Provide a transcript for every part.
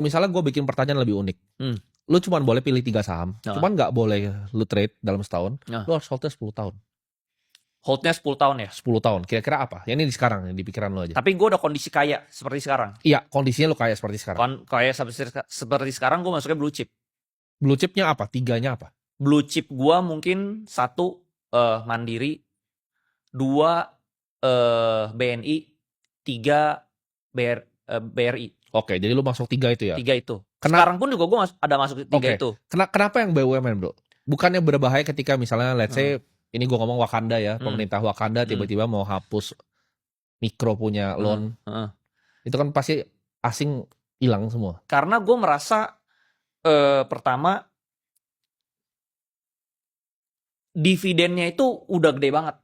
misalnya gue bikin pertanyaan lebih unik. Hmm. Lu cuma boleh pilih 3 saham. Cuman nggak boleh lu trade dalam setahun. Lu harus holdnya 10 tahun. Holdnya 10 tahun ya? 10 tahun. Kira-kira apa? Yang ini di sekarang, yang di pikiran lu aja. Tapi gue udah kondisi kaya seperti sekarang. Iya, kondisinya lu kaya seperti sekarang. Kaya seperti sekarang gue masuknya blue chip. Blue chipnya apa? 3-nya apa? Blue chip gue mungkin 1 Mandiri, 2 BNI, 3 BRI. Oke, jadi lu masuk 3 itu ya? 3 itu. Sekarang pun juga gue ada masuk 3 itu. Kenapa yang BUMN, bro? Bukannya berbahaya ketika misalnya let's say, ini gue ngomong Wakanda ya, pemerintah Wakanda tiba-tiba mau hapus mikro punya loan. Itu kan pasti asing hilang semua. Karena gue merasa pertama dividennya itu udah gede banget.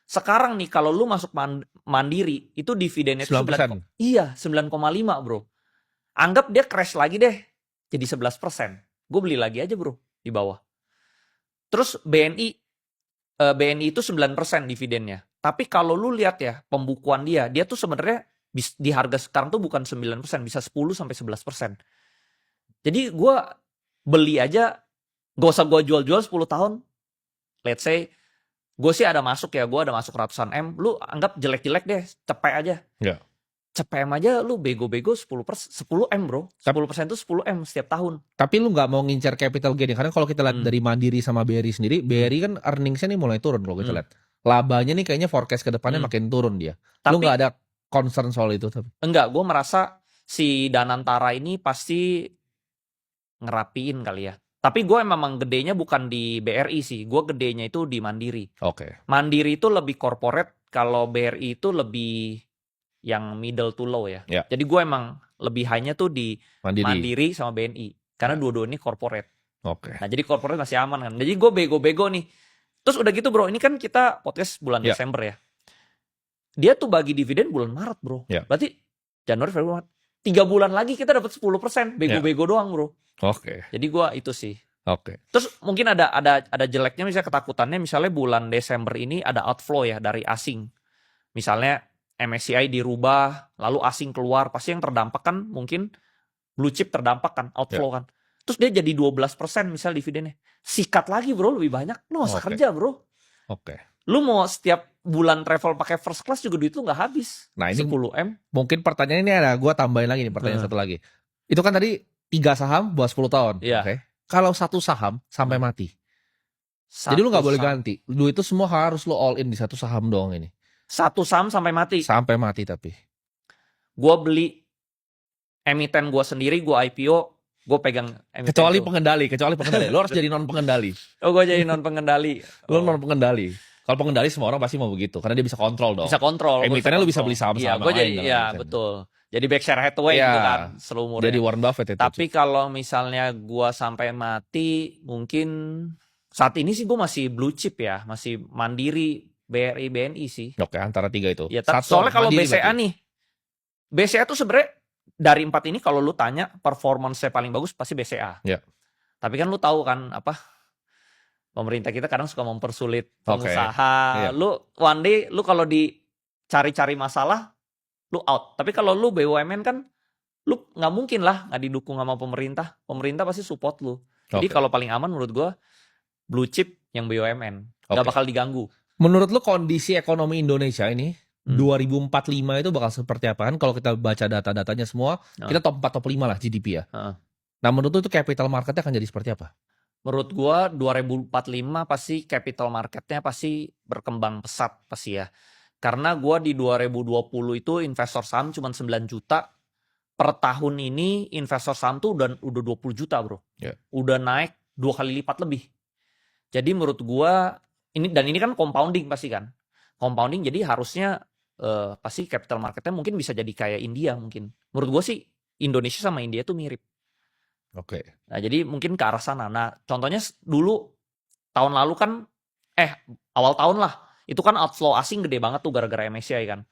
Sekarang nih kalau lu masuk Mandiri itu dividennya 9%. Iya, 9,5 bro. Anggap dia crash lagi deh jadi 11%. Gue beli lagi aja bro di bawah. Terus BNI itu 9% dividennya. Tapi kalau lu lihat ya pembukuan dia tuh sebenarnya di harga sekarang tuh bukan 9%, bisa 10-11%. Jadi gue beli aja, gak usah gue jual-jual 10 tahun. Let's say gue sih ada masuk ya, gue ada masuk ratusan M. Lu anggap jelek-jelek deh, cepet aja. Ya. Cepet M aja lu bego-bego 10 M bro. 10% itu 10 M setiap tahun. Tapi lu gak mau ngincar capital gain. Karena kalau kita lihat dari Mandiri sama BRI sendiri, BRI kan earningsnya nih mulai turun kalau kita lihat. Labanya nih kayaknya forecast ke depannya makin turun dia. Lu gak ada concern soal itu? Enggak, gue merasa si Danantara ini pasti ngerapiin kali ya. Tapi gue memang gedenya bukan di BRI sih. Gue gedenya itu di Mandiri. Oke. Mandiri itu lebih corporate. Kalau BRI itu lebih yang middle to low ya. Jadi gue emang lebih high-nya tuh di Mandiri sama BNI. Karena dua-dua ini corporate. Oke. Nah jadi corporate masih aman kan. Jadi gue bego-bego nih. Terus udah gitu bro, ini kan kita podcast bulan Desember ya. Dia tuh bagi dividen bulan Maret bro. Berarti Januari, Februari, Maret. 3 bulan lagi kita dapat 10%. Bego-bego doang bro. Oke. Jadi gue itu sih. Oke. Terus mungkin ada jeleknya, misalnya ketakutannya, misalnya bulan Desember ini ada outflow ya dari asing. Misalnya MSCI dirubah, lalu asing keluar, pasti yang terdampak kan mungkin blue chip terdampak kan, outflow kan. Terus dia jadi 12% misal dividennya. Sikat lagi bro, lebih banyak. Lu gak usah kerja bro. Oke. Lu mau setiap bulan travel pakai first class juga duit lu gak habis. Nah ini 10 M. Mungkin pertanyaan ini ada, gue tambahin lagi nih pertanyaan satu lagi. Itu kan tadi 3 saham buat 10 tahun. Oke. Kalau 1 saham sampai mati. Jadi lu gak boleh ganti. Duit itu semua harus lu all in di 1 saham doang ini. 1 saham sampai mati? Sampai mati tapi. Gue beli emiten gue sendiri, gue IPO, gue pegang emiten. Kecuali pengendali. Lu harus jadi non pengendali. Oh gue jadi non pengendali. Lu non pengendali. Kalau pengendali semua orang pasti mau begitu. Karena dia bisa kontrol dong. Bisa kontrol. Emitennya lu bisa beli saham-saham lain. Iya betul. Jadi Berkshire Hathaway gitu kan seluruhnya. Jadi Warren Buffett itu. Tapi kalau misalnya gue sampai mati, mungkin saat ini sih gue masih blue chip ya. Masih Mandiri, BRI, BNI sih. Oke, antara 3 itu. Ya, soalnya kalau BCA nih, BCA tuh sebenarnya dari 4 ini kalau lu tanya performance-nya paling bagus pasti BCA. Ya. Tapi kan lu tahu kan apa, pemerintah kita kadang suka mempersulit pengusaha. Lu one day lu kalau dicari-cari masalah lu out. Tapi kalau lu BUMN kan lu nggak mungkin lah nggak didukung sama pemerintah. Pemerintah pasti support lu. Jadi kalau paling aman menurut gua blue chip yang BUMN. Nggak bakal diganggu. Menurut lu kondisi ekonomi Indonesia ini 2045 itu bakal seperti apa? Kan kalau kita baca data-datanya semua, kita top 4 top 5 lah GDP ya. Nah menurut lu itu capital marketnya akan jadi seperti apa? Menurut gua 2045 pasti capital marketnya pasti berkembang pesat pasti ya. Karena gua di 2020 itu investor saham cuma 9 juta. Per tahun ini investor saham tuh udah 20 juta bro. Udah naik 2 kali lipat lebih. Jadi menurut gua ini kan compounding pasti kan. Compounding jadi harusnya pasti capital marketnya mungkin bisa jadi kayak India mungkin. Menurut gua sih Indonesia sama India tuh mirip. Oke. Nah jadi mungkin ke arah sana. Nah contohnya dulu tahun lalu kan awal tahun lah itu kan outflow asing gede banget tuh gara-gara MSCI kan.